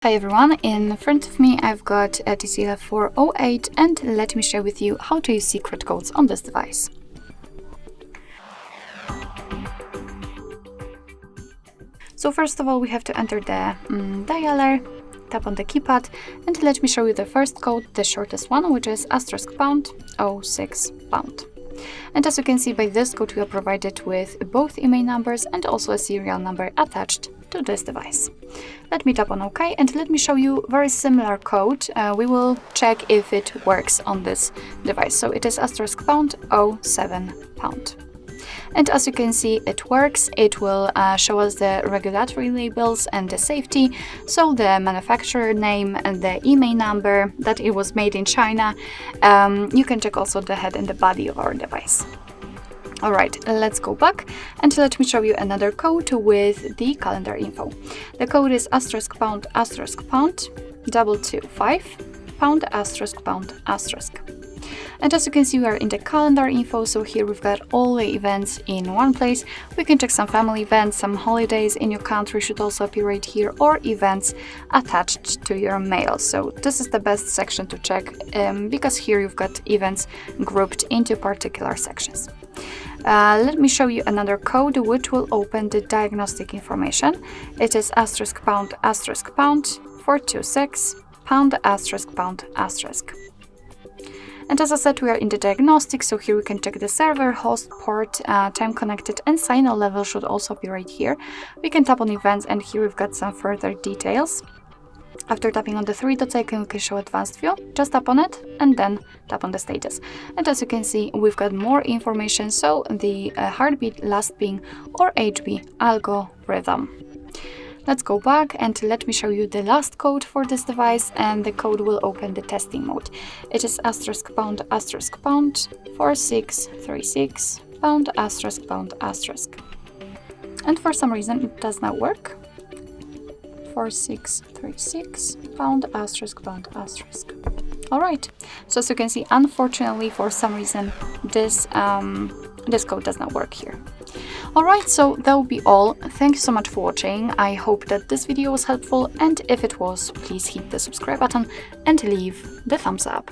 Hi everyone, in front of me I've got a TCL 408 and let me share with you how to use secret codes on this device. So first of all we have to enter the dialer, tap on the keypad and let me show you the first code, the shortest one, which is *#06#. And as you can see, by this code we are provided with both email numbers and also a serial number attached to this device. Let me tap on OK and let me show you very similar code. We will check if it works on this device. So it is *#07#. And as you can see, it works. It will show us the regulatory labels and the safety, so the manufacturer name and the email number, that it was made in China. You can check also the head and the body of our device. Alright, let's go back and let me show you another code with the calendar info. The code is *##225#*##. And as you can see, we are in the calendar info, so here we've got all the events in one place. We can check some family events, some holidays in your country should also appear right here, or events attached to your mail. So this is the best section to check because here you've got events grouped into particular sections. Let me show you another code which will open the diagnostic information. It is *##426####. And as I said, we are in the diagnostic, so here we can check the server, host, port, time connected, and signal level should also be right here. We can tap on events, and here we've got some further details. After tapping on the three dots icon, we can show advanced view. Just tap on it and then tap on the status. And as you can see, we've got more information, so the heartbeat, last ping, or HB algorithm. Let's go back and let me show you the last code for this device, and the code will open the testing mode. It is *##4636###. And for some reason it does not work. 4636###. Alright, so as you can see, unfortunately for some reason this code does not work here. Alright, so that will be all. Thank you so much for watching. I hope that this video was helpful, and if it was, please hit the subscribe button and leave the thumbs up.